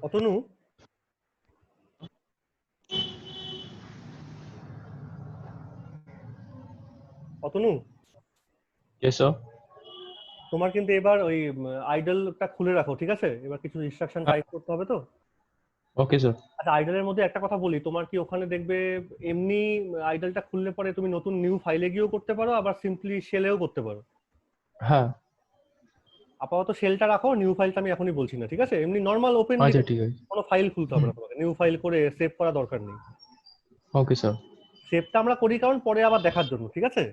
Atanu, Atanu, Yes, sir. তোমার কিন্তু এবার ওই আইডলটা খুলে রাখো, ঠিক আছে? এবার কিছু ইনস্ট্রাকশন টাইপ করতে হবে তো। Okay, sir. আচ্ছা, আইডলের মধ্যে একটা কথা বলি, তোমার কি ওখানে দেখবে এমনি আইডলটা খুললে পরে তুমি নতুন নিউ ফাইলে গিয়েও করতে পারো, আবার সিম্পলি শেলেও করতে পারো। হ্যাঁ, আপাতত শেলটা রাখো, নিউ ফাইলটা আমি এখনই বলছি না, ঠিক আছে? এমনি নর্মাল ওপেন আচ্ছা ঠিক আছে। কোনো ফাইল খুলতে হবে না তোমাকে, নিউ ফাইল করে সেভ করা দরকার নেই। Okay sir. সেভটা আমরা করি কারণ পরে আবার দেখার জন্য, ঠিক আছে?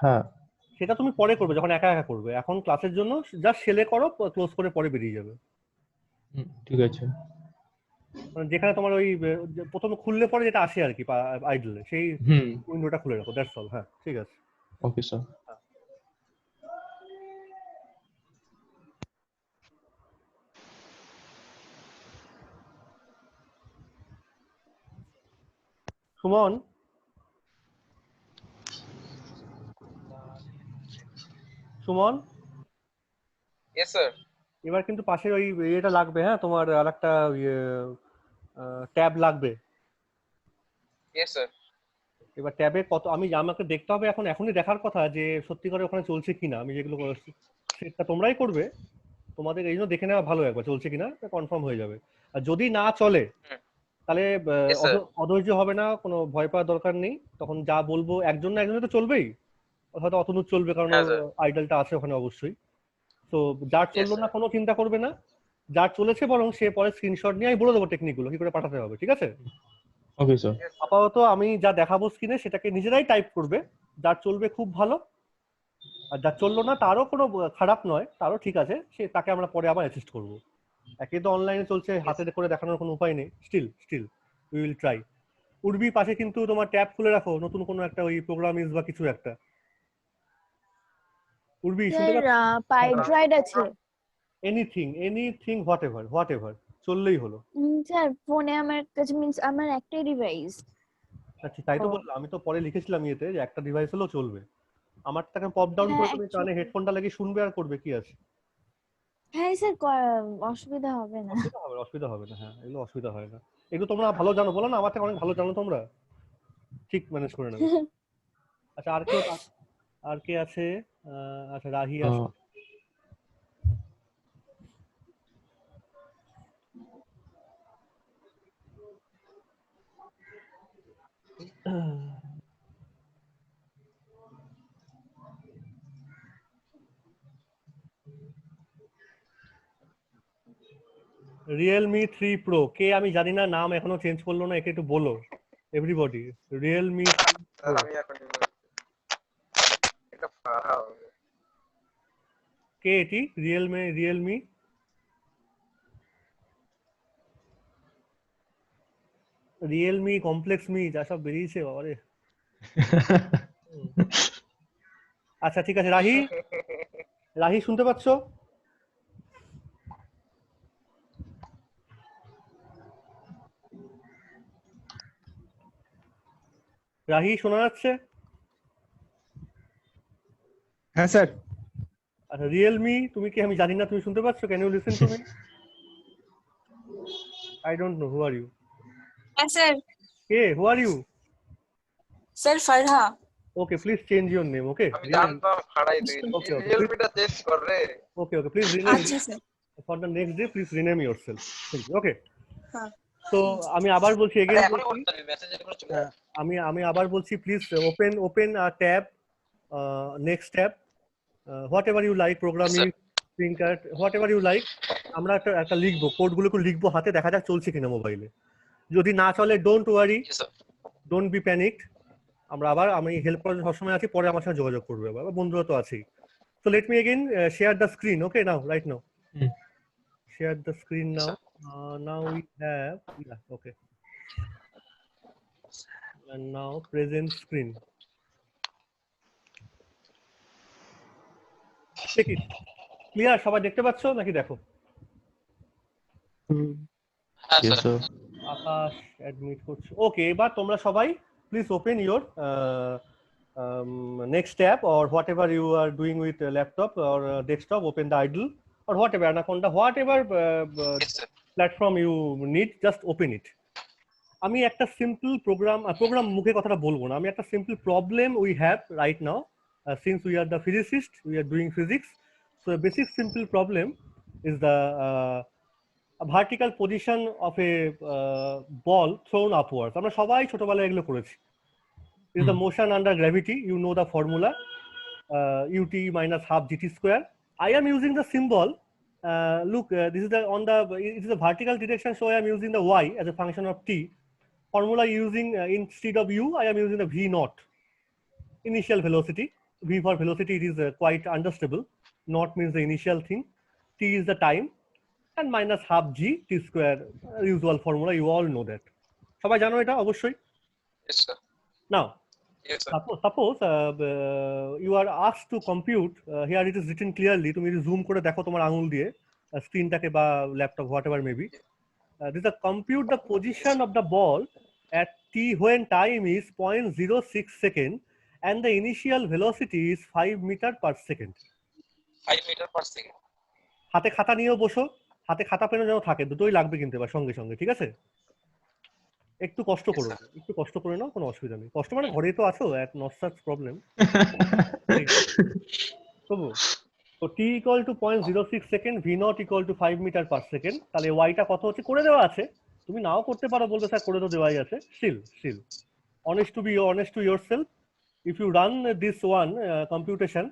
হ্যাঁ, সেটা তুমি পরে করবে যখন একা একা করবে, এখন ক্লাসের জন্য জাস্ট শেলে করো, ক্লোজ করে পরে বেরিয়ে যাবে। ঠিক আছে। মানে যেখানে তোমার ওই প্রথমে খুললে পরে যেটা আসে আর কি আইডলে, সেই উইন্ডোটা খুলে রাখো, দ্যাটস অল। হ্যাঁ, ঠিক আছে। Okay sir. Suman, Suman, Yes, sir. এবার কিন্তু পাশে ওই ইয়েটা লাগবে, হ্যাঁ, তোমার আরেকটা ট্যাব লাগবে। Yes, sir. এবার ট্যাবে কত আমাকে দেখতে হবে, এখনই দেখার কথা যে সত্যি করে ওখানে চলছে কিনা। আমি যেগুলো সেটা তোমরাই করবে, তোমাদের এই জন্য দেখে নেওয়া ভালো, একবার চলছে কিনা কনফার্ম হয়ে যাবে। আর যদি না চলে তাহলে Yes, sir. অধৈর্য হবে না, কোনো ভয় পাওয়ার দরকার নেই। তখন যা বলবো একজন না একজনে তো চলবেই, হয়তো অতনুর চলবে কারণ হ্যাঁ, sir. আইডলটা আছে ওখানে অবশ্যই। তো যার চললো Yes, না sir. কোনো চিন্তা করবে না, যার চলেছে বরং সে পরে স্ক্রিনশট নিয়ে আমি বলে দেবো টেকনিকগুলো কি করে পাঠাতে হবে, ঠিক আছে? Okay sir. Yes, sir. আপাতত আমি যা দেখাবো স্ক্রিনে সেটাকে নিজেরাই টাইপ করবে, যার চলবে খুব ভালো, আর যার চললো না তারও কোনো খারাপ নয়, তারও ঠিক আছে, তাকে আমরা পরে আবার অ্যাসিস্ট করবো। একে তো অনলাইনে চলছে, হাতে করে দেখানোর কোনো উপায় নেই। Still we will try. Urbi, পাশে কিন্তু তোমার ট্যাব খুলে রাখো, নতুন কোনো একটা ওই প্রোগ্রাম ইজ বা কিছু একটা। উর্বি, শুনতে পাচ্ছ? পাইড্রাইড আছে। এনিথিং হোয়াট এভার চললেই হলো। স্যার ফোনে আমার কাছে মিন্স আমার একটাই ডিভাইস। আচ্ছা, তাই তো বললাম, আমি তো পরে লিখেছিলাম ইয়েতে যে একটা ডিভাইস হলেও চলবে। আমার টাকা পপ ডাউন করে তুমি কানে হেডফোনটা লাগিয়ে শুনবে আর করবে, কি আছে? হ্যাঁ স্যার, অসুবিধা হবে না। অসুবিধা হবে না, হ্যাঁ, এগুলো অসুবিধা হয় না। এগুলো তোমরা ভালো জানো, বলো না, আমার থেকে অনেক ভালো জানো তোমরা, ঠিক ম্যানেজ করে নেবে। আচ্ছা, আর কে আছে? আচ্ছা, রাহি আছে। রিয়েলমি 3 প্রো কে আমি জানি না, নাম এখনো চেঞ্জ করলো না, একে একটু বলো এভরিবডি। রিয়েলমি Sir, আমি এখন এটা পাহাও। কে এটি? রিয়েলমি কমপ্লেক্স মি যা সব বেরিয়েছে বাবারে। আচ্ছা, ঠিক আছে। রাহি শুনতে পাচ্ছ? রাহি শোনা যাচ্ছে? হ্যাঁ স্যার। আচ্ছা, রিয়েলমি তুমি কি আমি জানি না, তুমি শুনতে পাচ্ছ? Can you listen to me? I don't know, who are you? Yes, sir. কে, who are you? Sir, Farha. Okay, please change your name. Okay, আমি জানতাম ফাড়াই দিই। Okay. রিয়েলমিটা চেঞ্জ করে। ওকে, প্লিজ রিনেম আচ্ছা sir. For the next day, please rename yourself. Okay, হ্যাঁ। তো আমি আবার বলছি, এগেইন এখনই করতে হবে, মেসেজ এগুলো চলে আসে। আমি আবার বলছি, please open tab, next tab, whatever you like, programming, screen card, whatever you like. আমরা একটা লিখবো, কোডগুলোকে লিখবো হাতে, দেখা যাক চলছে কিনা মোবাইলে। যদি না চলে, don't worry, Yes, sir. Don't be panicked. আমি হেল্প করার সবসময় আছি, পরে আমার সাথে যোগাযোগ করবে, আবার বন্ধুরা তো আছেই। So let me again share the screen. Okay, now, right now, share the screen now. Now we have, yeah, okay. and now present screen. Check it. Clear? সবাই দেখতে পাচ্ছ নাকি দেখো? হ্যাঁ Yes, স্যার sir. আকাশ অ্যাডমিট করছে। ওকে, এবার তোমরা সবাই please open your next tab or whatever you are doing with laptop or desktop. Open the idle or whatever Anaconda, whatever Yes, sir. platform you need, just open it. আমি একটা simple programme মুখে কথাটা বলবো না, আমি একটা simple problem we have right now, since we are the physicist, we are doing physics, so a basic simple problem is the vertical position of a ball thrown upwards. আমরা সবাই ছোটবেলায় এগুলো করেছি। is the motion under gravity, you know the formula, ut minus half gt square. I am using the symbol, look, this is the it is a vertical direction, so I am using the y as a function of t. Formula using instead of u, I am using the v naught, initial velocity. V for velocity, it is quite understandable. Naught means the initial thing, t is the time, and minus half g t square, usual formula, you all know that. সবাই জানো এটা অবশ্যই। Yes, sir. Now Yes, sir. suppose you are asked to compute, here it is written clearly, তুমি যদি zoom করে দেখো তোমার আঙুল দিয়ে স্ক্রিনটাকে বা laptop whatever maybe, this is a compute the position of the ball at t when time is 0.06 second and the initial velocity is 5 meter per second. 5 meter per second. হাতে খাতা নিয়েও বসো, হাতে খাতা পেনও যেন থাকে, দুটোই লাগবে কিন্তু এবার সঙ্গে সঙ্গে, ঠিক আছে? একটু কষ্ট করো, একটু কষ্ট করে নাও, কোনো অসুবিধা নেই। কষ্ট মানে ঘরেই তো আছো, at not such problem. তবু তো t equal to 0.06 second, v naught equal to 5 metre per second, তাহলে y টা কত হচ্ছে করে দেওয়া আছে, তুমি নাও করতে পারো, বলবে স্যার করে তো দেওয়াই আছে। still honest to yourself, if you run this one computation,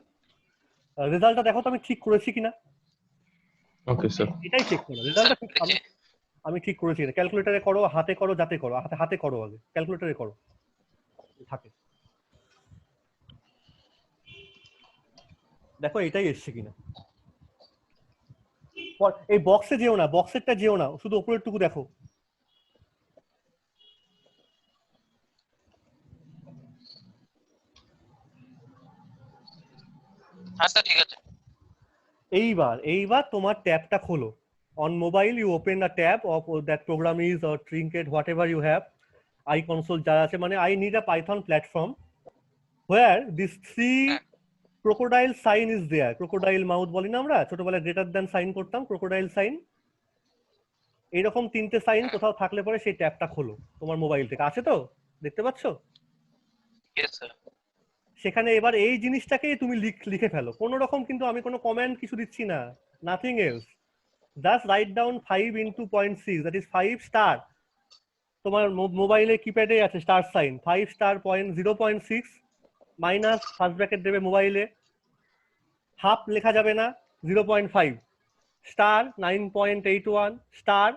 রেজাল্টটা দেখো তো আমি ঠিক করেছি কিনা, Okay, sir. এটাই চেক করো রেজাল্টটা ঠিক আমি ঠিক করেছি কিনা। ক্যালকুলেটরে করো, হাতে করো, যাতে করো, হাতে করো, আগে ক্যালকুলেটরে করো, থাকে দেখো এটাই এসছে কিনা। এই বক্সে যেও না, বক্সেরটা যেও না, শুধু উপরের টুকু দেখো। হ্যাঁ স্যার ঠিক আছে। এইবার তোমার ট্যাবটা খোলো। On mobile you open a tab of that program is or Trinket, whatever you have, iConsole যা আছে, মানে I need a Python platform where this three crocodile sign is there. crocodile mouth বলি না আমরা ছোটবেলায়, গ্রেটার দ্যান সাইন করতাম, crocodile sign, এইরকম তিনটে সাইন কোথাও থাকলে পরে সেই ট্যাবটা খোলো তোমার মোবাইল থেকে। আছে তো, দেখতে পাচ্ছ? Yes, sir. সেখানে এবার এই জিনিসটাকেই তুমি লিখে ফেলো, কোনো রকম কিন্তু আমি কোনো কমেন্ট কিছু দিচ্ছি না, nothing else, just write down 5 into 0.6, that is 5 star, তোমার মোবাইলে কিপ্যাডে আছে star sign, 5 star 0.6 minus first bracket দেবে মোবাইলে, হাফ লেখা যাবে না, 0.5 স্টার 9.81 স্টার,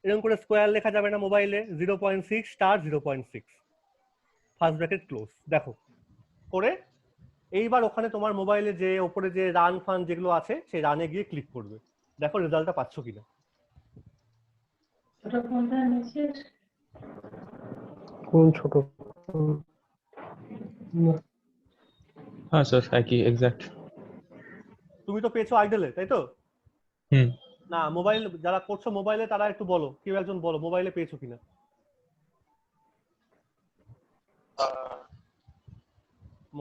এরকম করে স্কোয়ার লেখা যাবে না মোবাইলে, 0.6 স্টার 0.6 ফার্স্ট ব্র্যাকেট ক্লোজ। দেখো করে এইবার ওখানে তোমার মোবাইলে যে উপরে যে রান ফান যেগুলো আছে সেই রানে গিয়ে ক্লিক করবে, দেখো রেজাল্টটা পাচ্ছ কিনা। কোন ছোট? হ্যাঁ স্যার, একই এক্সাক্ট। তুমি তো পেয়েছো আইডলে, তাই তো? না, মোবাইল যারা করছো মোবাইলে তারা একটু বলো, কেউ একজন বলো মোবাইলে পেয়েছো কিনা।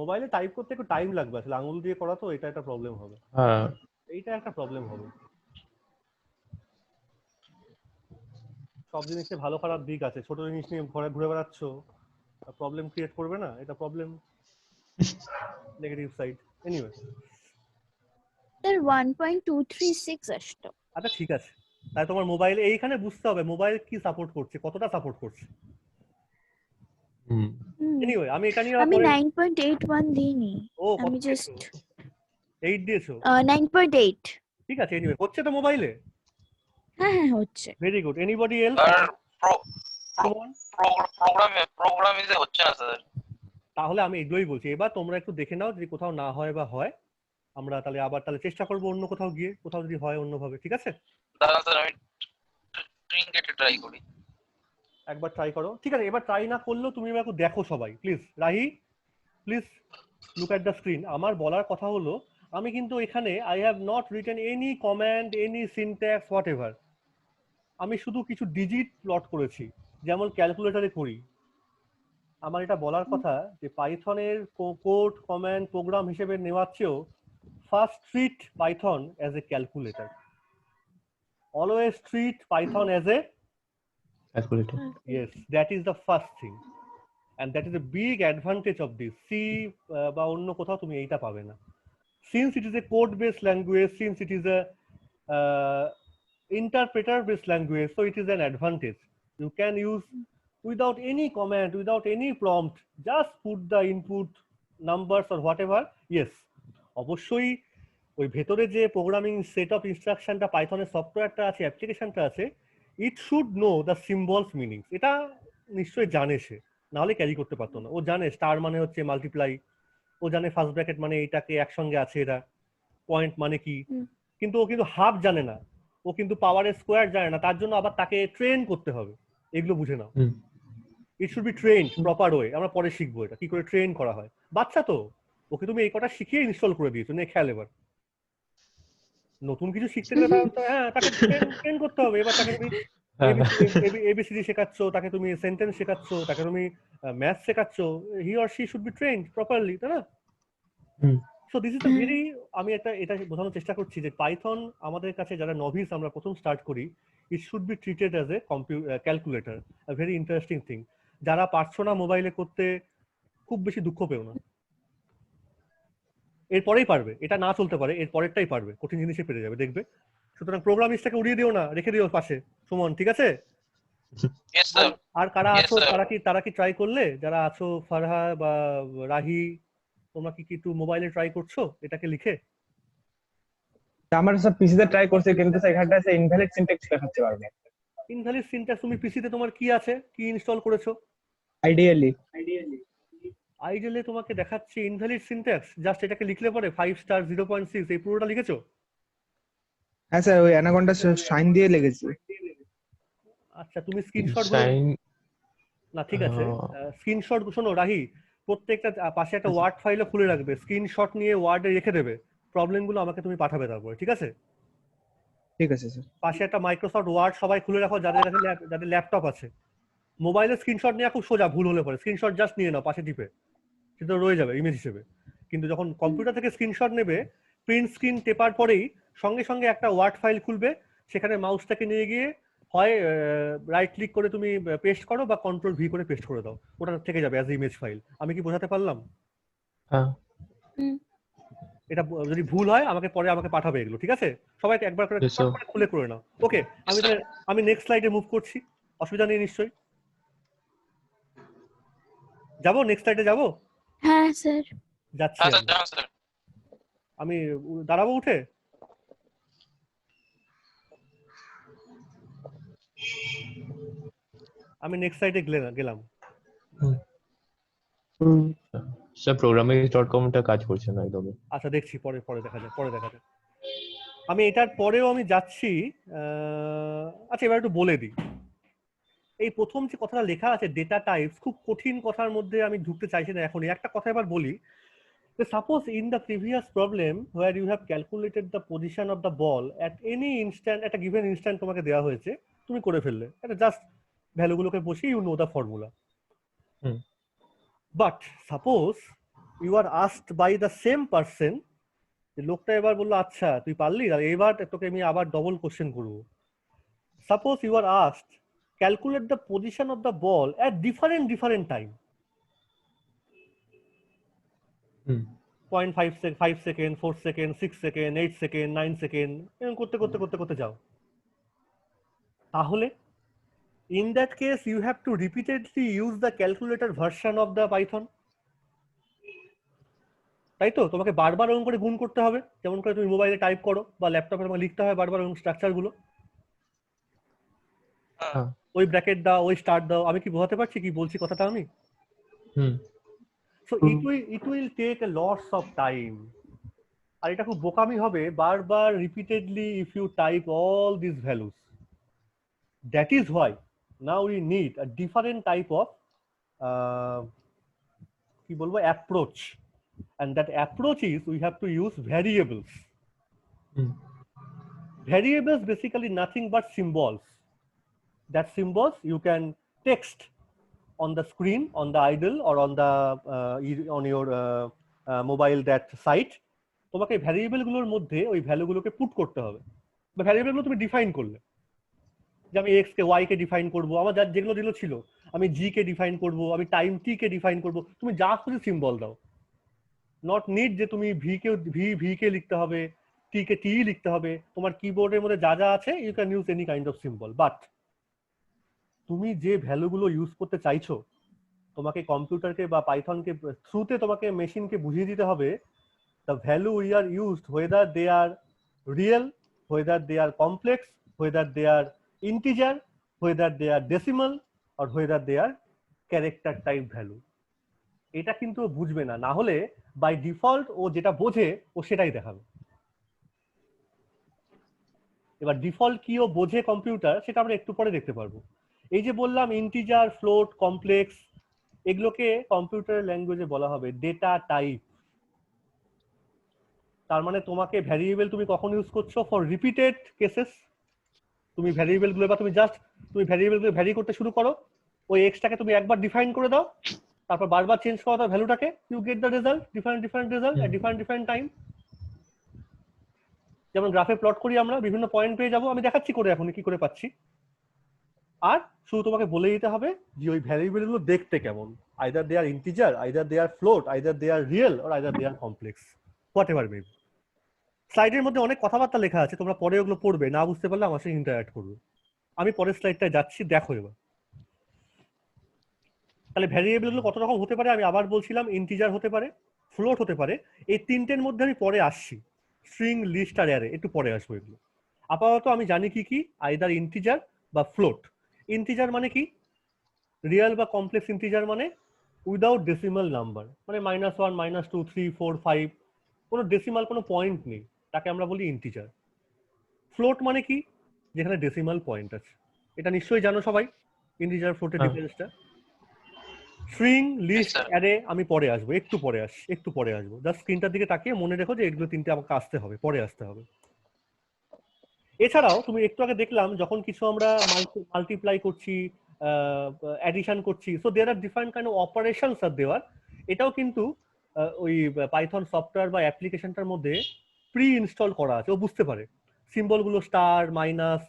মোবাইলে টাইপ করতে একটু টাইম লাগবে, আসলে আঙুল দিয়ে করা তো, এটা একটা প্রবলেম হবে। হ্যাঁ, এইটা একটা প্রবলেম হবে। সব জিনিসে ভালো খারাপ দিক আছে, ছোট জিনিস নিয়ে ঘুরে বেড়াচ্ছ, প্রবলেম ক্রিয়েট করবে না, এটা problem negative side. Anyway sir 1.236 আসতো। আচ্ছা ঠিক আছে, তাই তোমার মোবাইল এইখানে বুঝতে হবে মোবাইল কি সাপোর্ট করছে, কতটা সাপোর্ট করছে। এনিওয়ে আমি এটা নিয়ে আমি 9.81 দিইনি, ও আমি জাস্ট 8 দিয়েছো, 9.8। ঠিক আছে। এনিওয়ে হচ্ছে তো মোবাইলে, হ্যাঁ হচ্ছে। Very good. Anybody else? আর প্রোগ্রামিং হচ্ছে না স্যার। তাহলে আমি এগুলোই বলছি, এবার তোমরা একটু দেখে নাও যদি কোথাও না হয় বা হয়, আমরা তাহলে আবার চেষ্টা করবো অন্য কোথাও গিয়ে, কোথাও যদি হয় অন্যভাবে, ঠিক আছে? দাঁড়ান স্যার আমি ট্রিঙ্কেটে ট্রাই করি। একবার ট্রাই করো, ঠিক আছে? এবার ট্রাই না করলেও তুমি এবার একটু দেখো সবাই, please. Rahi, please look at the screen. আমার বলার কথা হলো, আমি কিন্তু এখানে I have not written any command, any syntax, what ever. আমি শুধু কিছু ডিজিট প্লট করেছি, যেমন ক্যালকুলেটরে করি। আমার এটা বলার কথা যে পাইথনের কোড, কমান্ড, প্রোগ্রাম হিসেবে নেওয়ার চেয়েও first treat Python as a calculator. Always treat Python as a Calculator. yes, that is the first thing, and that is a big advantage of this. C বা অন্য কোথাও তুমি এইটা পাবে না। Since it is a code based language, since it is a interpreter based language, so it is an advantage. You can use without any command, without any prompt, just put the input numbers or whatever. Yes, অবশ্যই ওই ভেতরে যে programming set of ইনস্ট্রাকশনটা পাইথনের সফটওয়্যারটা আছে, অ্যাপ্লিকেশনটা আছে, it should know the symbols meanings. এটা নিশ্চয়ই জানে সে, নাহলে ক্যারি করতে পারতো না। ও জানে স্টার মানে হচ্ছে মাল্টিপ্লাই, ও জানে ফার্স্ট ব্র্যাকেট মানে এইটাকে একসঙ্গে আছে এরা, পয়েন্ট মানে কি, কিন্তু ও কিন্তু হাফ জানে না, ও কিন্তু পাওয়ারের স্কোয়ার জানে না। তার জন্য আবার তাকে ট্রেন করতে হবে, এগুলো বুঝে নাও। Hmm. It should be trained proper way. আমরা পরে শিখবো এটা কি করে ট্রেন করা হয়। বাচ্চা তো, ওকে তুমি এই কটা শিখিয়ে ইনস্টল করে দিয়েছো, নে খেয়াল। এবার নতুন কিছু শিখতে গেলে হ্যাঁ তাকে ট্রেন করতে হবে। এবার তাকে তুমি এবিসিডি শেখাচ্ছ, তাকে তুমি সেন্টেন্স শেখাচ্ছ, তাকে তুমি ম্যাথ শেখাচ্ছ, he or she should be trained properly, তাই না? So this is a very, আমি এটা বোঝানোর চেষ্টা করছি যে পাইথন আমাদের কাছে যারা নভিস, আমরা প্রথম স্টার্ট করি, ইট should be treated as a calculator, a very interesting thing. যারা পারছো না মোবাইলে করতে, খুব বেশি দুঃখ পেও না, এরপরেই পারবে। এটা না চলতে পারে, এর পরেরটাই পারবে, কঠিন জিনিসে পেরে যাবে, দেখবে। সুতরাং প্রোগ্রামিস্টটাকে উড়িয়ে দিও না, রেখে দিও পাশে, সুমন, ঠিক আছে? Yes, sir. আর কারা Yes, আছো, sir. তারা কি ট্রাই করলে? যারা আছো, ফারহা বা রাহি, তোমরা কি একটু মোবাইলে ট্রাই করছো এটাকে লিখে? আমার সব পিসিতে ট্রাই করছে, কিন্তু এখানটা আছে ইনভ্যালিড সিনট্যাক্স দেখাচ্ছে বারবার। Invalid syntax? তুমি পিসিতে তোমার কি আছে, কি ইনস্টল করেছো? আইডিয়ালি আইডিয়ালে তোমাকে দেখাচ্ছে ইনভ্যালিড সিনট্যাক্স। জাস্ট এটাকে লিখলে পরে 5 স্টার 0.6 এই পুরোটা লিখেছো? হ্যাঁ স্যার, ওই অ্যানাকন্ডা সাইন দিয়ে লেগেছে। আচ্ছা, তুমি স্ক্রিনশট Sign. না, ঠিক আছে, স্ক্রিনশট শোনো রাহি, প্রত্যেকটা পাশে একটা ওয়ার্ড ফাইলও খুলে রাখবে, স্ক্রিনশট নিয়ে ওয়ার্ডে রেখে দেবে, প্রবলেমগুলো আমাকে তুমি পাঠাবে তারপরে, ঠিক আছে? ঠিক আছে স্যার। পাশে একটা মাইক্রোসফট ওয়ার্ড সবাই খুলে রাখো, যাদের কাছে যাদের ল্যাপটপ আছে। মোবাইলে স্ক্রিনশট নেওয়া খুব সোজা, ভুল হলে পরে স্ক্রিনশট জাস্ট নিয়ে নাও পাশে টিপে, সেটা রয়ে যাবে ইমেজ হিসেবে। কিন্তু যখন কম্পিউটার থেকে স্ক্রিনশট নেবে, প্রিন্ট স্ক্রিন টেপার পরেই সঙ্গে সঙ্গে একটা ওয়ার্ড ফাইল খুলবে, সেখানে মাউসটাকে নিয়ে গিয়ে হয় রাইট ক্লিক করে তুমি পেস্ট করো বা কন্ট্রোল ভি করে পেস্ট করে দাও, ওটা থেকে যাবে অ্যাজ ইমেজ ফাইল। আমি কি বোঝাতে পারলাম? হ্যাঁ। এটা যদি ভুল হয় আমাকে পাঠাবে এগুলো, ঠিক আছে? সবাইকে একবার করে Yes, sir. খুলে করে নাও। ওকে, আমি নেক্সট স্লাইডে মুভ করছি, অসুবিধা নেই নিশ্চয়ই? যাবো নেক্সট স্লাইডে, যাবো? হ্যাঁ স্যার। যাচ্ছি হ্যাঁ, আমি। স্যার, যান, স্যার। আমি দাঁড়াবো উঠে? আমি নেক্সট সাইডে গেলাম। স্যার programming.com টা কাজ করছে না একদমই। আচ্ছা, দেখছি, পরে দেখা যাক। আমি এটার পরেও আমি যাচ্ছি। আচ্ছা, এবার একটু বলে দিই, এই প্রথম যে কথাটা লেখা আছে ডেটা টাইপস, খুব কঠিন কথার মধ্যে আমি ঢুকতে চাইছি না এখনই। একটা কথা এবার বলি, suppose in the previous problem where you have calculated the position of the ball at any instant, একটা গিভেন ইনস্ট্যান্ট তোমাকে দেওয়া হয়েছে, তুমি করে ফেললে, এটা জাস্ট ভ্যালুগুলোকে বসিয়ে you know the formula. But suppose you are asked by the same person, লোকটা এবার বললো আচ্ছা তুই পারলি, আর এবার তোকে আমি আবার ডবল কোশ্চেন করবো। Suppose you are asked calculate the position of the ball at different time, 0.5 second, 4 second, 6 second, 8 second, 9 second, এরকম করতে যাও। তাহলে in that case you have to repeatedly use the calculator version of the Python, তাই তো? তোমাকে বারবার ওরকম করে গুণ করতে হবে, যেমন করে তুমি মোবাইলে টাইপ করো বা ল্যাপটপে তোমাকে লিখতে হয় বারবার ওরকম স্ট্রাকচার গুলো। ওই ব্র্যাকেট দাও, ওই স্টার্ট দাও। আমি কি বোঝাতে পারছি কি বলছি কথাটা আমি? So it will take a lots of time, আর এটা খুব বোকামি হবে বারবার repeatedly if you type all these values. That is why now we need a different type of কি বলবো approach, and that approach is we have to use variables. Variables basically nothing but symbols. That symbols you can text on the screen, on the idle or on the on your mobile that site. তোমাকে variable গুলোর মধ্যে ওই value গুলোকে put করতে হবে, বা variable গুলো তুমি ডিফাইন করলে, যে আমি এক্স কে ওয়াই কে ডিফাইন করবো, আমার যেগুলো ছিল আমি জি কে ডিফাইন করবো, আমি টাইম টি কে ডিফাইন করবো, তুমি যা খুশি সিম্বল দাও। নট নিড যে তুমি ভি কে লিখতে হবে, টি কে টি লিখতে হবে, তোমার কিবোর্ডের মধ্যে যা যা আছে you can use any kind of symbol. But তুমি যে ভ্যালুগুলো ইউজ করতে চাইছো, তোমাকে কম্পিউটারকে বা পাইথনকে থ্রুতে তোমাকে মেশিনকে বুঝিয়ে দিতে হবে the value we are used, whether they are real, whether they are complex, whether they are integer, whether they are decimal, or whether they are character type value. এটা কিন্তু বুঝবে না, না হলে বাই ডিফল্ট ও যেটা বোঝে ও সেটাই দেখাবে। এবার ডিফল্ট কি ও বোঝে কম্পিউটার সেটা আমরা একটু পরে দেখতে পারবো। এই যে বললাম ইন্টিজার, ফ্লোট, কমপ্লেক্স, এগুলোকে কম্পিউটার ল্যাঙ্গুয়েজে বলা হবে ডেটা টাইপ। তার মানে তোমাকে ভ্যারিয়েবল তুমি কখন ইউজ করছো? For repeated cases. তুমি ভ্যারিয়েবল গুলো বা তুমি ভ্যারিয়েবল গুলো ভ্যারি করতে শুরু করো, ওই এক্সটাকে তুমি একবার ডিফাইন করে দাও, তারপর বারবার চেঞ্জ করো দাও ভ্যালুটাকে, you get the result, different result at different time. যেমন গ্রাফে প্লট করি আমরা, বিভিন্ন পয়েন্ট পেয়ে যাবো, আমি দেখাচ্ছি করে এখন কি করে পাচ্ছি। আর শুধু তোমাকে বলে দিতে হবে যে ওই ভ্যারিয়েবল গুলো দেখতে কেমন, either they are integer, either they are float, either they are real, or either they are complex, whatever may be. স্লাইডের মধ্যে অনেক কথাবার্তা লেখা আছে, তোমরা পরে ওগুলো পড়বে, না বুঝতে পারলে আমার সাথে ইন্টারঅ্যাক্ট করবে। আমি পরের স্লাইডটায় যাচ্ছি, দেখো এবার। তাহলে ভ্যারিয়েবল গুলো কত রকম হতে পারে আমি আবার বলছিলাম, ইন্টিজার হতে পারে, ফ্লোট হতে পারে, এই তিনটের মধ্যে আমি পরে আসছি। স্ট্রিং, লিস্ট আর অ্যারে একটু পরে আসবো এগুলো। আপাতত আমি জানি কি কি, আইদার ইন্টিজার বা ফ্লোট। ইন্টিজার মানে কি? রিয়েল বা কমপ্লেক্স ইন্টিজার মানে উইদাউট ডেসিমাল নাম্বার, মানে -1, -2, 3, 4, 5, কোনো ডেসিমাল কোনো পয়েন্ট নেই, তাকে আমরা বলি ইন্টিজার। ফ্লোট মানে কি? যেখানে ডেসিমাল পয়েন্ট আছে। এটা নিশ্চয়ই জানো সবাই, ইন্টিজার ফ্লোটের ডিফারেন্সটা। স্ট্রিং, লিস্ট, অ্যারে আমি পরে আসবো, একটু পরে আসবো। জাস্ট স্ক্রিনটার দিকে তাকিয়ে মনে রেখো যে এগুলো তিনটে আমাকে আসতে হবে, পরে আসতে হবে। এছাড়াও তুমি একটু আগে দেখলাম যখন কিছু আমরা মাল্টিপ্লাই করছি, অ্যাডিশন করছি, so there are different kind of operations are there. এটাও কিন্তু ওই পাইথন সফটওয়্যার বা অ্যাপ্লিকেশনটার মধ্যে প্রি ইনস্টল করা আছে, ও বুঝতে পারে। সিম্বলগুলো star, minus,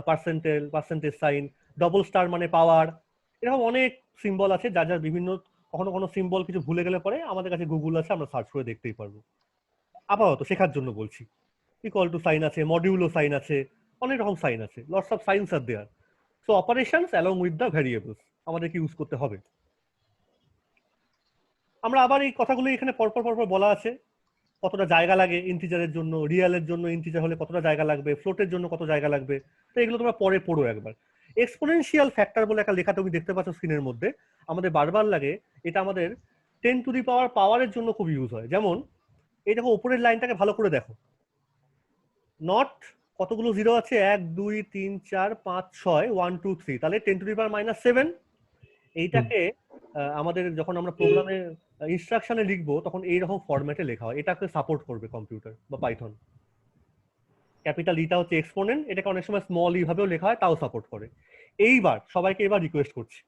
percentage sign, double star মানে পাওয়ার, এরকম অনেক সিম্বল আছে যা যার বিভিন্ন, কখনো সিম্বল কিছু ভুলে গেলে পরে আমাদের কাছে গুগল আছে, আমরা সার্চ করে দেখতেই পারবো। আপাতত শেখার জন্য বলছি। ইকুয়াল টু সাইন আছে, মডিউলো সাইন আছে, অনেক রকম সাইন আছে, lots of signs are there. So operations along with the variables আমাদেরকে ইউজ করতে হবে। আমরা আবার এই কথাগুলো এখানে পরপর বলা আছে, কতটা জায়গা লাগে ইন্টিজারের জন্য, রিয়েলের জন্য ইন্টিজার হলে কতটা জায়গা লাগবে, ফ্লোটের জন্য কত জায়গা লাগবে, তো এগুলো তোমরা পরে পড়ো একবার। এক্সপোনেনশিয়াল ফ্যাক্টর বলে একটা লেখা তুমি দেখতে পাচ্ছ স্ক্রিনের মধ্যে, আমাদের বারবার লাগে, এটা আমাদের 10 টু দি পাওয়ারের জন্য খুব ইউজ হয়। যেমন এই দেখো উপরের লাইনটাকে ভালো করে দেখো, নট কতগুলো জিরো আছে, 1, 2, 3, 4, 5, 6, 1, 2, 3, তাহলে 10 টু দি পাওয়ার -7। এইটাকে আমাদের যখন আমরা প্রোগ্রামে ইনস্ট্রাকশনে লিখবো তখন এইরকম ফরম্যাটে লেখা হয়, এটাকে সাপোর্ট করবে কম্পিউটার বা পাইথন। ক্যাপিটাল ইটা হচ্ছে এক্সপোনেন্ট, এটাকে অনেক সময় স্মল ই ভাবেও লেখা হয়, তাও সাপোর্ট করে। এইবার সবাইকে এবার রিকোয়েস্ট করছি,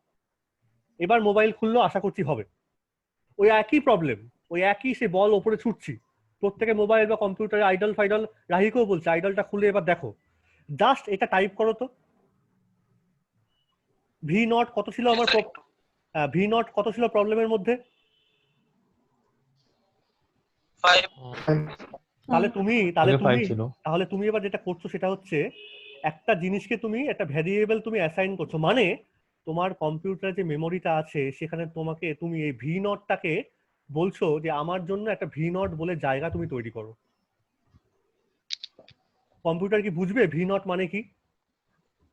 এবার মোবাইল খুললো, আশা করছি হবে। ওই একই প্রবলেম, ওই একই সে বল ওপরে ছুটছি, প্রত্যেকে মোবাইল বা কম্পিউটারে আইডল ফাইডল, রাহিকেও বলছে আইডলটা খুলে এবার দেখো, জাস্ট এটা টাইপ করো তো। ভি নট কত ছিল আমার, ভি নট কত ছিল প্রবলেমের মধ্যে? 5 তাহলে তুমি এবার যেটা করছো সেটা হচ্ছে একটা জিনিসকে তুমি একটা ভ্যারিয়েবল তুমি অ্যাসাইন করছো, মানে তোমার কম্পিউটারে যে মেমোরিটা আছে সেখানে তুমি এই ভি নটটাকে বলছো যে আমার জন্য একটা ভি নট বলে জায়গা তুমি তৈরি করো। কম্পিউটার কি বুঝবে ভি নট মানে কি?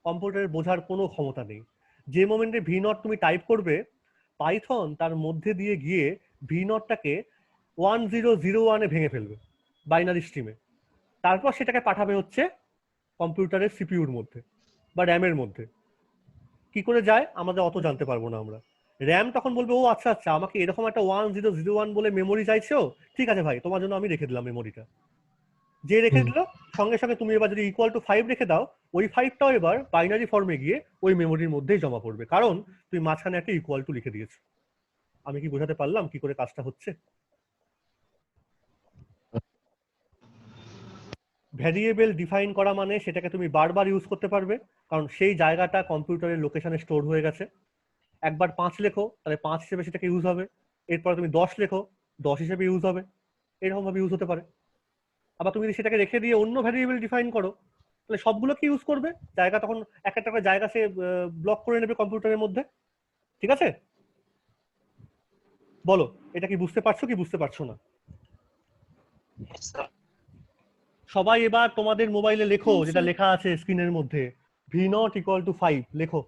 কম্পিউটারের বোঝার কোনো ক্ষমতা নেই। যে মোমেন্টে ভি নট তুমি টাইপ করবে, পাইথন তার মধ্যে দিয়ে গিয়ে ভি নটটাকে 1001-এ ভেঙে ফেলবে বাইনারি স্ট্রিমে, তারপর সেটাকে পাঠাবে হচ্ছে কম্পিউটারের সিপিইউর মধ্যে বা র্যামের মধ্যে। কি করে যায় আমাদের অত জানতে পারবো না আমরা। র্যাম তখন বলবে ও আচ্ছা আচ্ছা আমাকে এরকম একটা 1001 বলে মেমোরি চাইছো, ঠিক আছে ভাই তোমার জন্য আমি রেখে দিলাম মেমোরিটা। যে রেখে দিল সঙ্গে সঙ্গে তুমি এবার যদি ইকুয়াল টু 5 রেখে দাও, ওই 5টাও এবার বাইনারি ফর্মে গিয়ে ওই মেমোরির মধ্যেই জমা পড়বে, কারণ তুমি মাঝখানে একটা ইকুয়াল টু লিখে দিয়েছো। আমি কি বোঝাতে পারলাম কি করে কাজটা হচ্ছে? ভ্যারিয়েবল ডিফাইন করা মানে সেটাকে তুমি বারবার ইউজ করতে পারবে, কারণ সেই জায়গাটা কম্পিউটারের লোকেশনে স্টোর হয়ে গেছে। একবার 5 লেখো তাহলে 5 হিসেবে সেটাকে ইউজ হবে, এরপরে তুমি 10 লেখো 10 হিসেবে ইউজ হবে, এরকম ভাবে ইউজ হতে পারে। আবার তুমি যদি সেটাকে রেখে দিয়ে অন্য ভ্যারিয়েবল ডিফাইন করো তাহলে সবগুলোকে ইউজ করবে, জায়গা তখন এক একটা করে জায়গা সে ব্লক করে নেবে কম্পিউটারের মধ্যে। ঠিক আছে, বলো এটা কি বুঝতে পারছো কি বুঝতে পারছো না? Yes, sir. সবাই এবার তোমাদের মোবাইলে লেখো হ্যাঁ, যেটা স্যার। লেখা আছে স্ক্রিনের মধ্যে, v0 = 5 লেখো।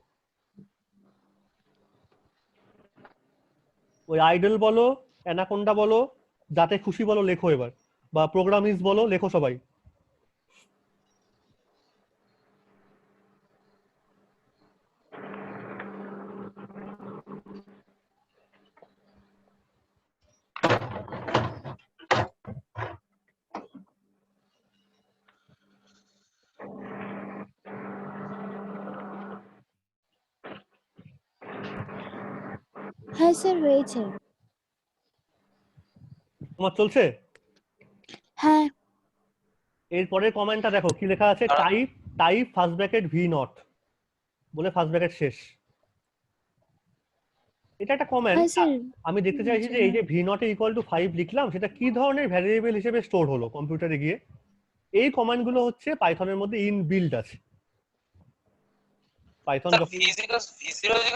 ওই আইডল বলো, অ্যানাকোন্ডা বলো, যাতে খুশি বলো লেখো এবার, বা প্রোগ্রামিজ বলো লেখো সবাই। হ্যাঁ স্যার হয়েছে। তোমার চলছে? হ্যাঁ এরপরের কমেন্টটা দেখো কি লেখা আছে, টাইপ ফার্স্ট ব্র্যাকেট v0 বলে ফার্স্ট ব্র্যাকেট শেষ। এটা একটা কমেন্ট। হ্যাঁ স্যার। আমি দেখতে চাইছি যে এই যে v0 = 5 লিখলাম সেটা কি ধরনের ভ্যারিয়েবল হিসেবে স্টোর হলো কম্পিউটারে গিয়ে। এই কমান্ডগুলো হচ্ছে পাইথনের মধ্যে ইনবিল্ট আছে। পাইথন Sir, যখন v0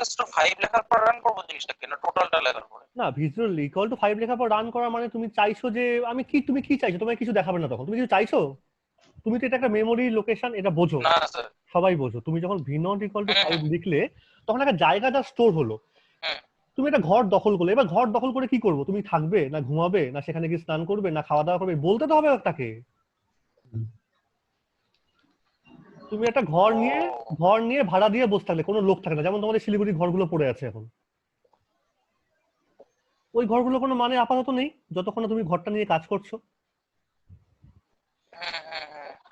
= 5 লেখার পর রান করবো জিনিসটা কেন টোটালটা লেখার পরে? না v0 = 5 লেখার পর রান করা মানে তুমি চাইছো যে তুমি কি চাইছো, তোমায় কিছু দেখাবে না তখন, তুমি কিছু চাইছো, তুমি তো এটা একটা মেমোরি লোকেশন এটা বোঝো, না স্যার। সবাই বোঝো। তুমি যখন v0 = 5 লিখলে তখন একটা জায়গাটা স্টোর হলো, হুম। তুমি একটা ঘর দখল করলে। এবার ঘর দখল করে কি করবো, তুমি থাকবে না ঘুমাবে না সেখানে গিয়ে স্নান করবে না খাওয়া দাওয়া করবে, বলতে তো হবে তাকে। তুমি একটা ঘর নিয়ে ভাড়া দিয়ে বসে থাকলে কোনো লোক থাকে না, যেমন তোমাদের শিলিগুড়ি ঘরগুলো পড়ে আছে এখন, ওই ঘরগুলো কোনো মানে আপাতত নেই যতক্ষণ না তুমি ঘরটা নিয়ে কাজ করছো।